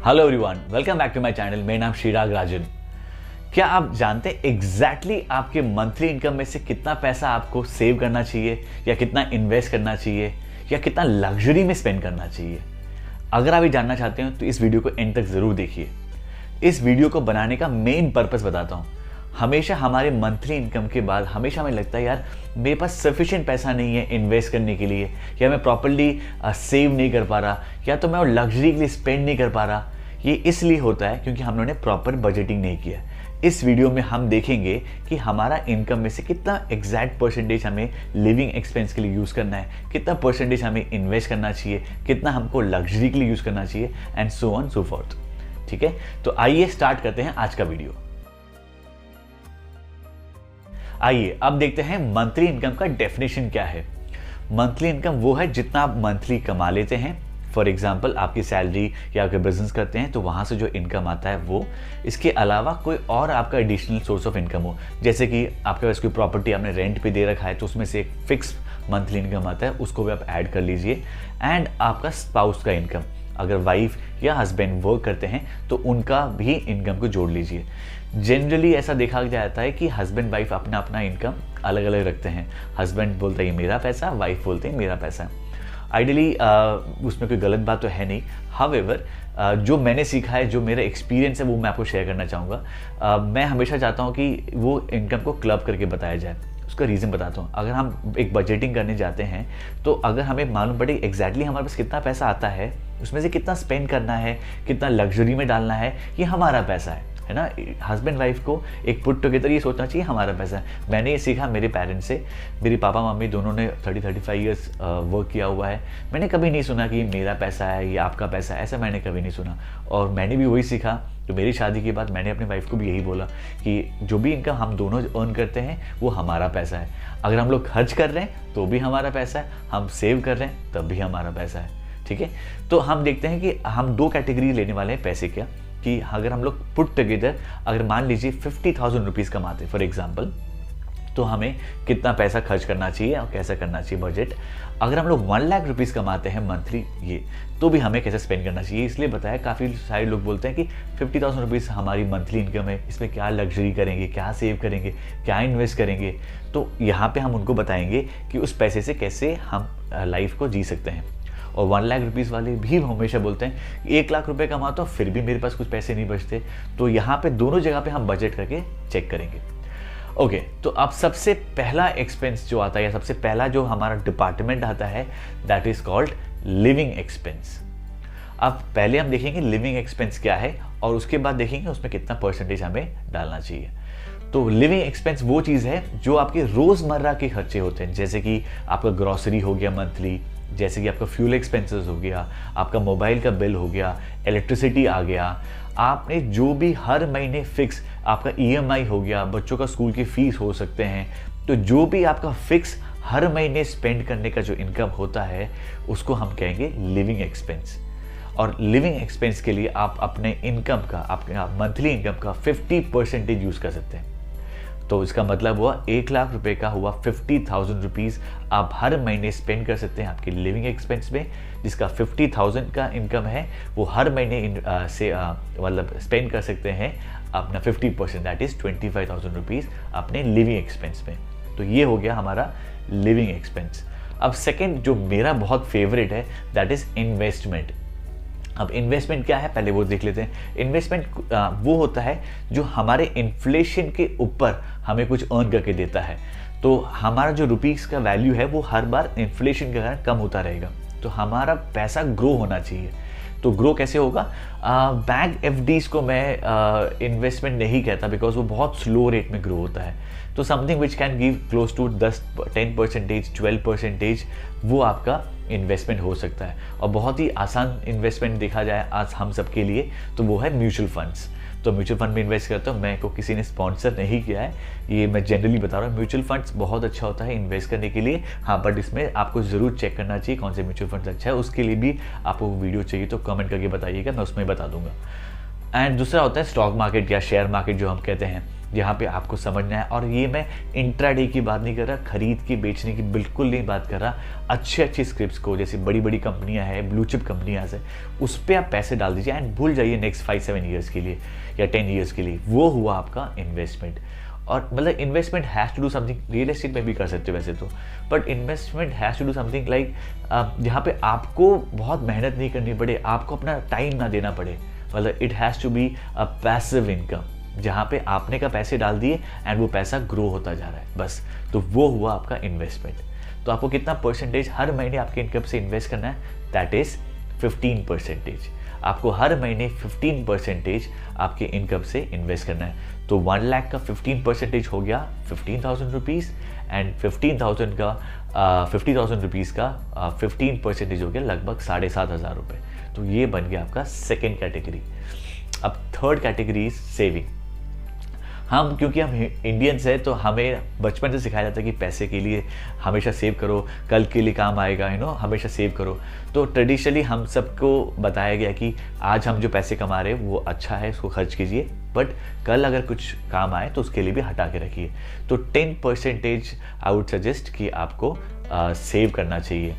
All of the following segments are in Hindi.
Hello everyone, welcome back to my channel. मेरा नाम श्रीराग राजन। क्या आप जानते हैं एग्जैक्टली आपके मंथली इनकम में से कितना पैसा आपको सेव करना चाहिए, या कितना इन्वेस्ट करना चाहिए, या कितना लग्जरी में स्पेंड करना चाहिए? अगर आप ये जानना चाहते हैं तो इस वीडियो को एंड तक जरूर देखिए। इस वीडियो को बनाने का मेन पर्पस बताता हूँ। हमेशा हमारे मंथली इनकम के बाद हमेशा हमें लगता है यार मेरे पास सफिशिएंट पैसा नहीं है इन्वेस्ट करने के लिए, या मैं प्रॉपर्ली सेव नहीं कर पा रहा, या तो मैं लग्जरी के लिए स्पेंड नहीं कर पा रहा। ये इसलिए होता है क्योंकि हम लोगों ने प्रॉपर बजटिंग नहीं किया। इस वीडियो में हम देखेंगे कि हमारा इनकम में से कितना एग्जैक्ट परसेंटेज हमें लिविंग एक्सपेंस के लिए यूज़ करना है, कितना परसेंटेज हमें इन्वेस्ट करना चाहिए, कितना हमको लग्जरी के लिए यूज़ करना चाहिए, and so on so fourth. ठीक है, तो आइए स्टार्ट करते हैं आज का वीडियो। आइए अब देखते हैं मंथली इनकम का डेफिनेशन क्या है। मंथली इनकम वो है जितना आप मंथली कमा लेते हैं। फॉर एग्जाम्पल आपकी सैलरी या अगर बिजनेस करते हैं तो वहाँ से जो इनकम आता है वो, इसके अलावा कोई और आपका एडिशनल सोर्स ऑफ इनकम हो, जैसे कि आपके पास कोई प्रॉपर्टी आपने रेंट पे दे रखा है तो उसमें से एक फिक्स मंथली इनकम आता है, उसको भी आप ऐड कर लीजिए। एंड आपका स्पाउस का इनकम, अगर वाइफ या हस्बैंड वर्क करते हैं तो उनका भी इनकम को जोड़ लीजिए। जनरली ऐसा देखा जाता है कि हस्बैंड वाइफ अपना अपना इनकम अलग अलग रखते हैं। हस्बैंड बोलता है ये मेरा पैसा, वाइफ बोलते हैं मेरा पैसा। आइडियली उसमें कोई गलत बात तो है नहीं। हाउएवर जो मैंने सीखा है, जो मेरा एक्सपीरियंस है, वो मैं आपको शेयर करना चाहूँगा। मैं हमेशा चाहता हूँ कि वो इनकम को क्लब करके बताया जाए। उसका रीज़न बताता हूँ। अगर हम एक बजटिंग करने जाते हैं तो अगर हमें मालूम पड़े एग्जैक्टली हमारे पास कितना पैसा आता है, उसमें से कितना स्पेंड करना है, कितना लग्जरी में डालना है, ये हमारा पैसा है ना। हस्बैंड वाइफ को एक पुट टुगेदर ये सोचना चाहिए हमारा पैसा है। मैंने ये सीखा मेरे पेरेंट्स से। मेरे पापा मम्मी दोनों ने 30-35 ईयर्स वर्क किया हुआ है। मैंने कभी नहीं सुना कि मेरा पैसा है, ये आपका पैसा है, ऐसा मैंने कभी नहीं सुना। और मैंने भी वही सीखा। तो मेरी शादी के बाद मैंने अपनी वाइफ को भी यही बोला कि जो भी इनकम हम दोनों अर्न करते हैं वो हमारा पैसा है। अगर हम लोग खर्च कर रहे हैं तो भी हमारा पैसा है, हम सेव कर रहे हैं तब भी हमारा पैसा है। ठीक है, तो हम देखते हैं कि हम दो कैटेगरी लेने वाले हैं पैसे क्या, कि अगर हम लोग पुट टुगेदर, अगर मान लीजिए 50,000 रुपीज़ कमाते फॉर एग्जाम्पल, तो हमें कितना पैसा खर्च करना चाहिए और कैसा करना चाहिए बजट। अगर हम लोग 1 लाख रुपीज़ कमाते हैं मंथली, ये तो भी हमें कैसे स्पेंड करना चाहिए। इसलिए बताया, काफ़ी सारे लोग बोलते हैं कि 50,000 रुपीज़ हमारी मंथली इनकम है, इसमें क्या लग्जरी करेंगे, क्या सेव करेंगे, क्या इन्वेस्ट करेंगे। तो यहाँ पे हम उनको बताएंगे कि उस पैसे से कैसे हम लाइफ को जी सकते हैं। और 1 लाख रुपीज़ वाले भी हमेशा बोलते हैं 1 लाख रुपए कमाता हूँ फिर भी मेरे पास कुछ पैसे नहीं बचते। तो यहाँ पे दोनों जगह पे हम बजट करके चेक करेंगे। ओके, तो अब सबसे पहला एक्सपेंस जो आता है, या सबसे पहला जो हमारा डिपार्टमेंट आता है, that is called living expense. अब पहले हम देखेंगे लिविंग एक्सपेंस क्या है, और उसके बाद देखेंगे उसमें कितना परसेंटेज हमें डालना चाहिए। तो लिविंग एक्सपेंस वो चीज़ है जो आपके रोज़मर्रा के खर्चे होते हैं, जैसे कि आपका ग्रॉसरी हो गया मंथली, जैसे कि आपका फ्यूल एक्सपेंसेस हो गया, आपका मोबाइल का बिल हो गया, इलेक्ट्रिसिटी आ गया, आपने जो भी हर महीने फिक्स, आपका ईएमआई हो गया, बच्चों का स्कूल की फीस हो सकते हैं। तो जो भी आपका फिक्स हर महीने स्पेंड करने का जो इनकम होता है उसको हम कहेंगे लिविंग एक्सपेंस। और लिविंग एक्सपेंस के लिए आप अपने इनकम का, आपके मंथली इनकम का 50% यूज़ कर सकते हैं। तो इसका मतलब हुआ 1 लाख रुपए का हुआ 50,000 रुपीज़ आप हर महीने स्पेंड कर सकते हैं आपके लिविंग एक्सपेंस में। जिसका 50,000 का इनकम है वो हर महीने से मतलब स्पेंड कर सकते हैं अपना 50%, दैट इज़ 25,000 रुपीज़ अपने लिविंग एक्सपेंस में। तो ये हो गया हमारा लिविंग एक्सपेंस। अब सेकेंड जो मेरा बहुत फेवरेट है, दैट इज़ इन्वेस्टमेंट। अब इन्वेस्टमेंट क्या है पहले वो देख लेते हैं। इन्वेस्टमेंट वो होता है जो हमारे इन्फ्लेशन के ऊपर हमें कुछ अर्न करके देता है। तो हमारा जो रुपीस का वैल्यू है वो हर बार इन्फ्लेशन के कारण कम होता रहेगा। तो हमारा पैसा ग्रो होना चाहिए। तो ग्रो कैसे होगा? बैंक एफडीज को मैं इन्वेस्टमेंट नहीं कहता, बिकॉज वो बहुत स्लो रेट में ग्रो होता है। तो something which can give close to 10% 12%, वो आपका इन्वेस्टमेंट हो सकता है। और बहुत ही आसान इन्वेस्टमेंट देखा जाए आज हम सबके लिए तो वो है म्यूचुअल फंड्स। तो म्यूचुअल फंड में इन्वेस्ट करता हूँ, मैं को किसी ने स्पॉन्सर नहीं किया है, ये मैं जनरली बता रहा हूँ। म्यूचुअल फंड्स बहुत अच्छा होता है इन्वेस्ट करने के लिए, हाँ, बट इसमें आपको ज़रूर चेक करना चाहिए कौन से म्यूचुअल फंड्स अच्छा है। उसके लिए भी आपको वीडियो चाहिए तो कमेंट करके बताइएगा, मैं उसमें बता दूंगा। एंड दूसरा होता है स्टॉक मार्केट या शेयर मार्केट जो हम कहते हैं, यहाँ पे आपको समझना है। और ये मैं इंट्राडे की बात नहीं कर रहा, खरीद के बेचने की बिल्कुल नहीं बात कर रहा। अच्छी स्क्रिप्ट्स को, जैसे बड़ी बड़ी कंपनियां हैं, ब्लू चिप कंपनियां से, उस पर आप पैसे डाल दीजिए एंड भूल जाइए नेक्स्ट 5-7 ईयर्स के लिए या 10 ईयर्स के लिए। वो हुआ आपका इन्वेस्टमेंट। और मतलब investment has to do something, real estate में भी कर सकते हो वैसे तो, but investment has to do something like जहाँ पे आपको बहुत मेहनत नहीं करनी पड़े, आपको अपना टाइम ना देना पड़े। मतलब it has to be a passive income, जहाँ पे आपने का पैसे डाल दिए एंड वो पैसा ग्रो होता जा रहा है, बस। तो वो हुआ आपका इन्वेस्टमेंट। तो आपको कितना परसेंटेज हर महीने आपके इनकम से इन्वेस्ट करना है? That is 15%। आपको हर महीने 15% आपके इनकम से इन्वेस्ट करना है। तो 1 लाख का 15% हो गया 15,000 रुपीज़, एंड 15,000 का 50,000 रुपीज़ का 15% हो गया लगभग 7,500 रुपये। तो ये बन गया आपका सेकेंड कैटेगरी। अब थर्ड कैटेगरी इज सेविंग। हम क्योंकि हम इंडियंस हैं तो हमें बचपन से सिखाया जाता है कि पैसे के लिए हमेशा सेव करो, कल के लिए काम आएगा, हमेशा सेव करो। तो ट्रेडिशनली हम सबको बताया गया कि आज हम जो पैसे कमा रहे हैं वो अच्छा है, इसको खर्च कीजिए, बट कल अगर कुछ काम आए तो उसके लिए भी हटा के रखिए। तो 10% आई वुड सजेस्ट कि आपको सेव करना चाहिए।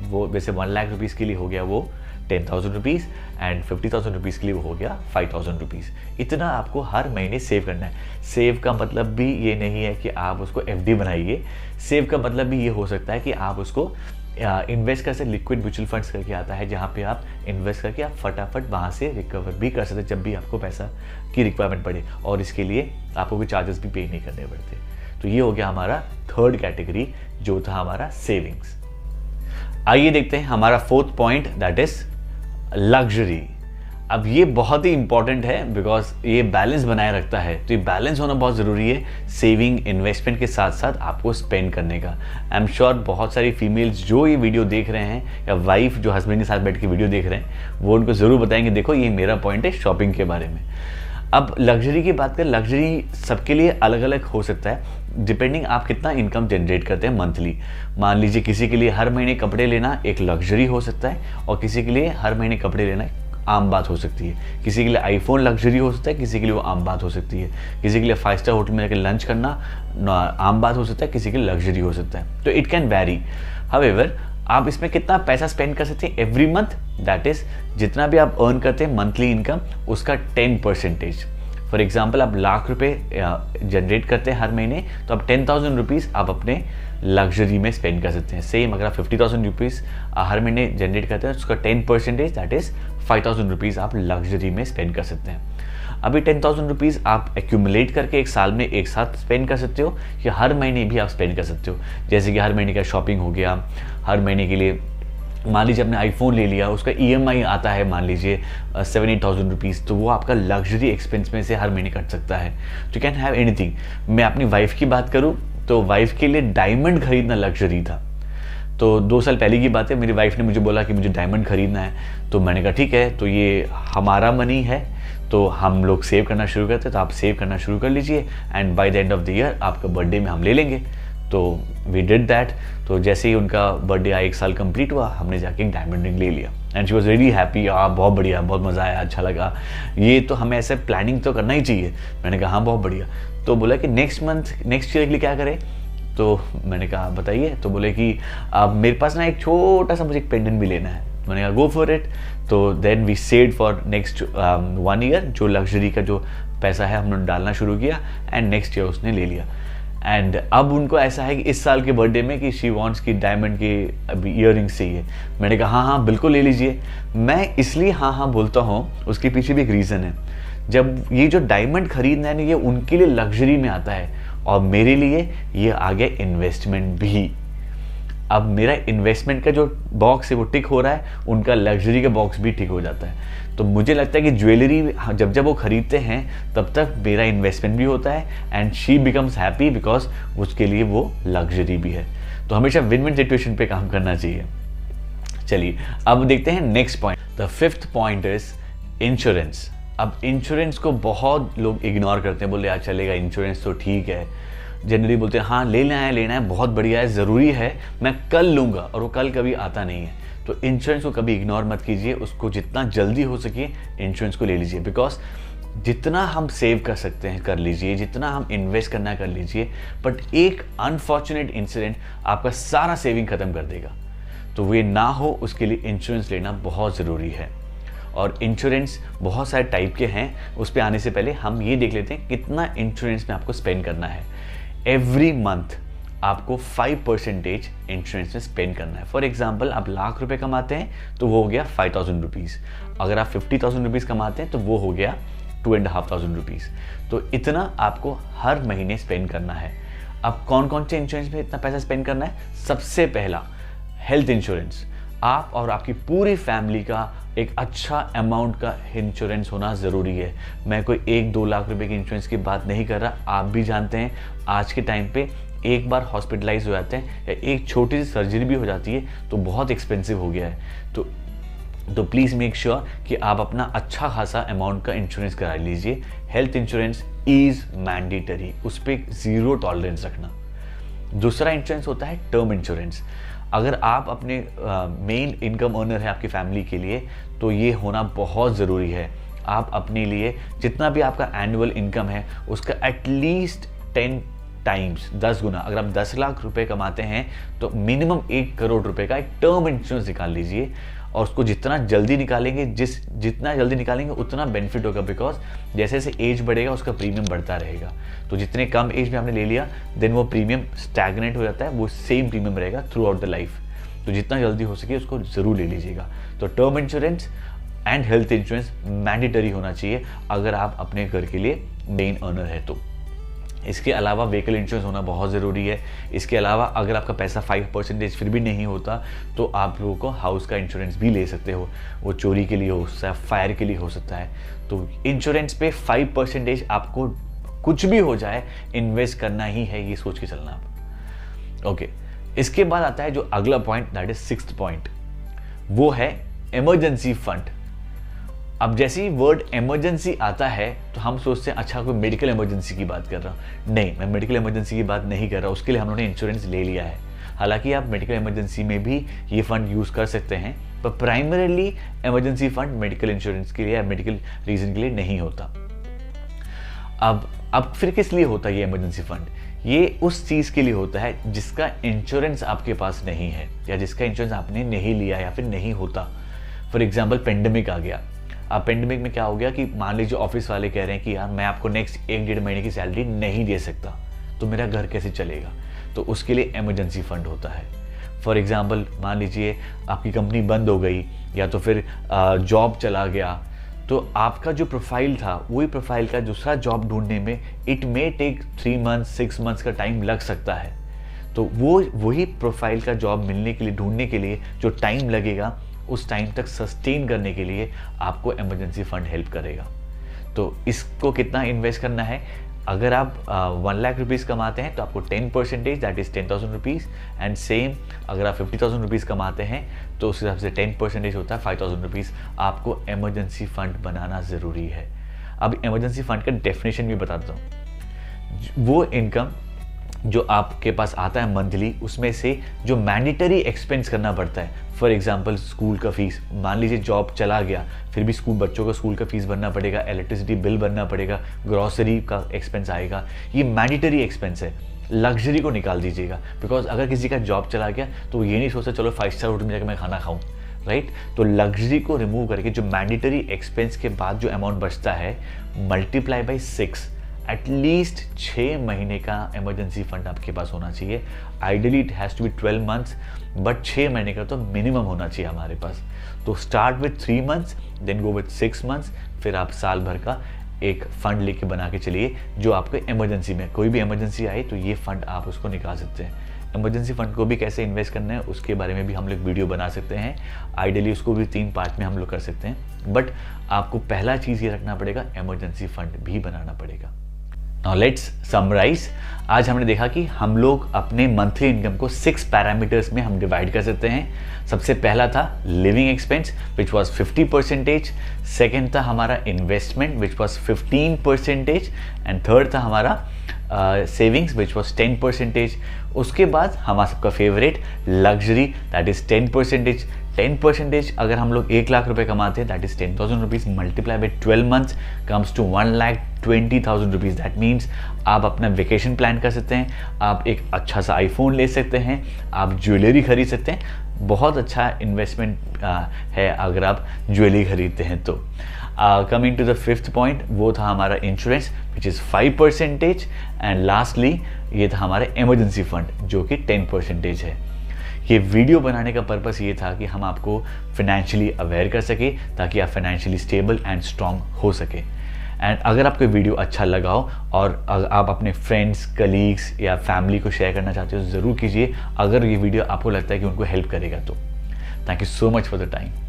वो वैसे 1 लाख रुपीज़ के लिए हो गया वो 10,000 रुपीज़, एंड 50,000 रुपीज़ के लिए वो हो गया 5,000 रुपीज़। इतना आपको हर महीने सेव करना है। सेव का मतलब भी ये नहीं है कि आप उसको FD बनाइए। सेव का मतलब भी ये हो सकता है कि आप उसको इन्वेस्ट कर सकते, लिक्विड म्यूचुअल फंड्स करके आता है, जहाँ पे आप इन्वेस्ट करके आप फटाफट वहाँ से रिकवर भी कर सकते जब भी आपको पैसा की रिक्वायरमेंट पड़े, और इसके लिए आपको कोई चार्जेस भी पे नहीं करने पड़ते। तो ये हो गया हमारा थर्ड कैटेगरी, जो था हमारा सेविंग्स। आइए देखते हैं हमारा fourth point, that is luxury. अब ये बहुत ही इंपॉर्टेंट है बिकॉज ये बैलेंस बनाए रखता है। तो ये बैलेंस होना बहुत ज़रूरी है सेविंग इन्वेस्टमेंट के साथ साथ आपको स्पेंड करने का। आई एम श्योर बहुत सारी फीमेल्स जो ये वीडियो देख रहे हैं, या वाइफ जो हस्बैंड के साथ बैठ के वीडियो देख रहे हैं, वो उनको ज़रूर बताएंगे देखो ये मेरा पॉइंट है शॉपिंग के बारे में। अब लग्जरी की बात करें, लग्जरी सबके लिए अलग अलग हो सकता है डिपेंडिंग आप कितना इनकम जनरेट करते हैं मंथली। मान लीजिए किसी के लिए हर महीने कपड़े लेना एक लग्जरी हो सकता है, और किसी के लिए हर महीने कपड़े लेना आम बात हो सकती है। किसी के लिए आईफोन लग्जरी हो सकता है, किसी के लिए वो आम बात हो सकती है। किसी के लिए 5 स्टार होटल में जाकर लंच करना आम बात हो सकता है, किसी के लिए लग्जरी हो सकता है। तो इट कैन वैरी। हाउएवर आप इसमें कितना पैसा स्पेंड कर सकते हैं एवरी मंथ, दैट इज जितना भी आप अर्न करते हैं मंथली इनकम उसका 10%। फॉर एग्जाम्पल आप लाख रुपए जनरेट करते हैं हर महीने, तो आप 10,000 रुपीज़ आप अपने लग्जरी में स्पेंड कर सकते हैं। सेम अगर आप 50,000 रुपीज़ हर महीने जनरेट करते हैं, उसका 10% दैट इज 5,000 रुपीज़ आप लग्जरी में स्पेंड कर सकते हैं। अभी 10,000 रुपीज़ आप एक्यूमुलेट करके एक साल में एक साथ स्पेंड कर सकते हो, या हर महीने भी आप स्पेंड कर सकते हो। जैसे कि हर महीने का शॉपिंग हो गया, हर महीने के लिए मान लीजिए आपने आईफोन ले लिया, उसका EMI आता है मान लीजिए 7-8,000 रुपीज़, तो वो आपका लग्जरी एक्सपेंस में से हर महीने कट सकता है। तो कैन हैव एनीथिंग। मैं अपनी वाइफ की बात करूँ तो वाइफ के लिए डायमंड खरीदना लग्जरी था। तो 2 साल पहले की बात है, मेरी वाइफ ने मुझे बोला कि मुझे डायमंड खरीदना है। तो मैंने कहा ठीक है, तो ये हमारा मनी है, तो हम लोग सेव करना शुरू करते, तो आप सेव करना शुरू कर लीजिए, and by the end of the year आपका बर्थडे में हम ले लेंगे। तो वी डिड दैट। तो जैसे ही उनका बर्थडे आया, 1 साल कंप्लीट हुआ, हमने जाके एक डायमंड रिंग ले लिया, and she was really happy. बहुत बढ़िया, बहुत मज़ा आया, अच्छा लगा। ये तो हमें ऐसे प्लानिंग तो करना ही चाहिए। मैंने कहा हाँ बहुत बढ़िया। तो बोला कि नेक्स्ट ईयर के लिए क्या करें। तो मैंने कहा बताइए। तो बोले कि अब मेरे पास ना एक छोटा सा मुझे एक पेंडेंट भी लेना है। मैंने कहा गो फॉर इट। तो then we said for next 1 year जो लग्जरी का जो पैसा है हमने डालना शुरू किया, एंड नेक्स्ट ईयर उसने ले लिया। एंड अब उनको ऐसा है कि इस साल के बर्थडे में कि शी वांट्स की डायमंड के अभी ईयररिंग्स चाहिए। मैंने कहा हाँ बिल्कुल ले लीजिए। मैं इसलिए हाँ बोलता हूँ, उसके पीछे भी एक रीज़न है। जब ये जो डायमंड खरीदना है ना, ये उनके लिए लग्जरी में आता है, और मेरे लिए ये आ गया इन्वेस्टमेंट भी। अब मेरा इन्वेस्टमेंट का जो बॉक्स है वो टिक हो रहा है, उनका लग्जरी का बॉक्स भी टिक हो जाता है। तो मुझे लगता है कि ज्वेलरी जब वो खरीदते हैं तब तक मेरा इन्वेस्टमेंट भी होता है, and she becomes happy because उसके लिए वो लग्जरी भी है। तो हमेशा विन विन सिचुएशन पे काम करना चाहिए। चलिए अब देखते हैं next point. The 5th point is insurance. अब इंश्योरेंस को बहुत लोग इग्नोर करते हैं, बोले यार चलेगा इंश्योरेंस तो ठीक है। जनरली बोलते हैं हाँ लेना है बहुत बढ़िया है, ज़रूरी है, मैं कल लूँगा, और वो कल कभी आता नहीं है। तो इंश्योरेंस को कभी इग्नोर मत कीजिए, उसको जितना जल्दी हो सके इंश्योरेंस को ले लीजिए। बिकॉज जितना हम सेव कर सकते हैं कर लीजिए, जितना हम इन्वेस्ट करना कर लीजिए, बट एक अनफॉर्चुनेट इंसिडेंट आपका सारा सेविंग खत्म कर देगा। तो वो ना हो उसके लिए इंश्योरेंस लेना बहुत ज़रूरी है। और इंश्योरेंस बहुत सारे टाइप के हैं, उस पर आने से पहले हम ये देख लेते हैं कितना इंश्योरेंस में आपको स्पेंड करना है। एवरी मंथ आपको 5% इंश्योरेंस में स्पेंड करना है। फॉर एग्जाम्पल आप लाख रुपए कमाते हैं तो वो हो गया 5,000 रुपीज़। अगर आप 50,000 रुपीज़ कमाते हैं तो वो हो गया 2,500 रुपीज़। तो इतना आपको हर महीने स्पेंड करना है। अब कौन कौन से इंश्योरेंस में इतना पैसा स्पेंड करना है? सबसे पहला हेल्थ इंश्योरेंस। आप और आपकी पूरी फैमिली का एक अच्छा अमाउंट का इंश्योरेंस होना ज़रूरी है। मैं कोई 1-2 लाख रुपए की इंश्योरेंस की बात नहीं कर रहा। आप भी जानते हैं आज के टाइम पे एक बार हॉस्पिटलाइज हो जाते हैं या एक छोटी सी सर्जरी भी हो जाती है तो बहुत एक्सपेंसिव हो गया है। तो प्लीज़ मेक श्योर कि आप अपना अच्छा खासा अमाउंट का इंश्योरेंस करा लीजिए। हेल्थ इंश्योरेंस इज़ मैंडेटरी, उस पर ज़ीरो टॉलरेंस रखना। दूसरा इंश्योरेंस होता है टर्म इंश्योरेंस। अगर आप अपने मेन इनकम अर्नर है आपकी फैमिली के लिए तो ये होना बहुत ज़रूरी है। आप अपने लिए जितना भी आपका एनुअल इनकम है उसका एटलीस्ट 10 टाइम्स 10 गुना, अगर आप 10 लाख रुपए कमाते हैं तो मिनिमम 1 करोड़ रुपए का एक टर्म इंश्योरेंस निकाल लीजिए। और उसको जितना जल्दी निकालेंगे जितना जल्दी निकालेंगे उतना बेनिफिट होगा। बिकॉज जैसे जैसे एज बढ़ेगा उसका प्रीमियम बढ़ता रहेगा। तो जितने कम एज में आपने ले लिया देन वो प्रीमियम स्टैग्नेट हो जाता है, वो सेम प्रीमियम रहेगा थ्रू आउट द लाइफ। तो जितना जल्दी हो सके उसको ज़रूर ले लीजिएगा। तो term insurance and health insurance mandatory होना चाहिए अगर आप अपने घर के लिए मेन अर्नर है तो। इसके अलावा व्हीकल इंश्योरेंस होना बहुत ज़रूरी है। इसके अलावा अगर आपका पैसा 5% फिर भी नहीं होता तो आप लोगों को हाउस का इंश्योरेंस भी ले सकते हो। वो चोरी के लिए हो सकता है, फायर के लिए हो सकता है। तो इंश्योरेंस पे 5% आपको कुछ भी हो जाए इन्वेस्ट करना ही है, ये सोच के चलना आप। ओके, इसके बाद आता है जो अगला point, that is 6th point, वो है इमरजेंसी फंड। अब जैसे ही वर्ड इमरजेंसी आता है तो हम सोचते हैं अच्छा कोई मेडिकल इमरजेंसी की बात कर रहा हूँ। नहीं, मैं मेडिकल इमरजेंसी की बात नहीं कर रहा, उसके लिए हम लोगों ने इंश्योरेंस ले लिया है। हालांकि आप मेडिकल इमरजेंसी में भी ये फंड यूज़ कर सकते हैं, पर primarily emergency fund medical insurance के लिए या मेडिकल रीजन के लिए नहीं होता। अब फिर किस लिए होता है ये इमरजेंसी फंड? ये उस चीज़ के लिए होता है जिसका इंश्योरेंस आपके पास नहीं है या जिसका इंश्योरेंस आपने नहीं लिया या फिर नहीं होता। फॉर एग्जाम्पल पेंडेमिक आ गया। अब पेंडेमिक में क्या हो गया कि मान लीजिए ऑफिस वाले कह रहे हैं कि यार मैं आपको नेक्स्ट 1-1.5 महीने की सैलरी नहीं दे सकता, तो मेरा घर कैसे चलेगा? तो उसके लिए इमरजेंसी फंड होता है। फॉर एग्जाम्पल मान लीजिए आपकी कंपनी बंद हो गई या तो फिर जॉब चला गया, तो आपका जो प्रोफाइल था वही प्रोफाइल का दूसरा जॉब ढूंढने में it may take 3 months 6 months का टाइम लग सकता है। तो वही प्रोफाइल का जॉब मिलने के लिए ढूंढने के लिए जो टाइम लगेगा उस टाइम तक सस्टेन करने के लिए आपको इमरजेंसी फंड हेल्प करेगा। तो इसको कितना इन्वेस्ट करना है? अगर आप 1 लाख रुपीज़ कमाते हैं तो आपको 10% that is 10,000 rupees, and same अगर आप 50,000 रुपीज़ कमाते हैं तो उस हिसाब से 10% होता है 5,000 रुपीज़। आपको इमरजेंसी फंड बनाना ज़रूरी है। अब इमरजेंसी फंड का डेफिनेशन भी बताता हूँ। वो इनकम जो आपके पास आता है मंथली, उसमें से जो मैंडेटरी एक्सपेंस करना पड़ता है, फॉर एग्जांपल स्कूल का फीस, मान लीजिए जॉब चला गया फिर भी बच्चों का स्कूल का फीस भरना पड़ेगा, इलेक्ट्रिसिटी बिल भरना पड़ेगा, ग्रॉसरी का एक्सपेंस आएगा, ये मैंडेटरी एक्सपेंस है। लग्जरी को निकाल दीजिएगा, बिकॉज अगर किसी का जॉब चला गया तो ये नहीं सोचता चलो 5 स्टार होटल में जाकर मैं खाना खाऊं, राइट? तो लग्जरी को रिमूव करके जो मैंडेटरी एक्सपेंस के बाद जो अमाउंट बचता है मल्टीप्लाई बाई 6, एटलीस्ट 6 महीने का इमरजेंसी फंड आपके पास होना चाहिए। Ideally it has to be 12 months, but 6 महीने का तो मिनिमम होना चाहिए हमारे पास। तो start with 3 months, then go with 6 months, फिर आप साल भर का एक फंड लेके बना के चलिए जो आपको इमरजेंसी में, कोई भी इमरजेंसी आए तो ये फंड आप उसको निकाल सकते हैं। इमरजेंसी फंड को भी कैसे इन्वेस्ट करना है उसके बारे में भी हम लोग वीडियो बना सकते हैं। आइडियली उसको भी 3 पार्ट में हम लोग कर सकते हैं, बट आपको पहला चीज़ ये रखना पड़ेगा, इमरजेंसी फंड भी बनाना पड़ेगा। Now let's summarize. आज हमने देखा कि हम लोग अपने मंथली इनकम को 6 पैरामीटर्स में हम डिवाइड कर सकते हैं। सबसे पहला था living expense which was 50%, second था हमारा investment which was 15%, and third था हमारा सेविंग्स विच वाज 10%। उसके बाद हमारा सबका फेवरेट लग्जरी दैट इज 10%, 10% अगर हम लोग 1 लाख रुपए कमाते हैं, that is 10,000 rupees multiply by 12 months comes to 1,20,000 rupees. That means आप अपना वेकेशन प्लान कर सकते हैं, आप एक अच्छा सा आईफोन ले सकते हैं, आप ज्वेलरी खरीद सकते हैं। बहुत अच्छा इन्वेस्टमेंट है अगर आप ज्वेलरी खरीदते हैं तो। Coming to the 5th point, वो था हमारा insurance which is 5%। And lastly ये था हमारा इमरजेंसी फंड जो कि 10% है। ये वीडियो बनाने का पर्पस ये था कि हम आपको फाइनेंशियली अवेयर कर सके ताकि आप फाइनेंशियली स्टेबल एंड स्ट्रांग हो सके। एंड अगर आपको वीडियो अच्छा लगा हो और आप अपने फ्रेंड्स, कलीग्स या फैमिली को शेयर करना चाहते हो तो ज़रूर कीजिए, अगर ये वीडियो आपको लगता है कि उनको हेल्प करेगा तो। Thank you so much for the time.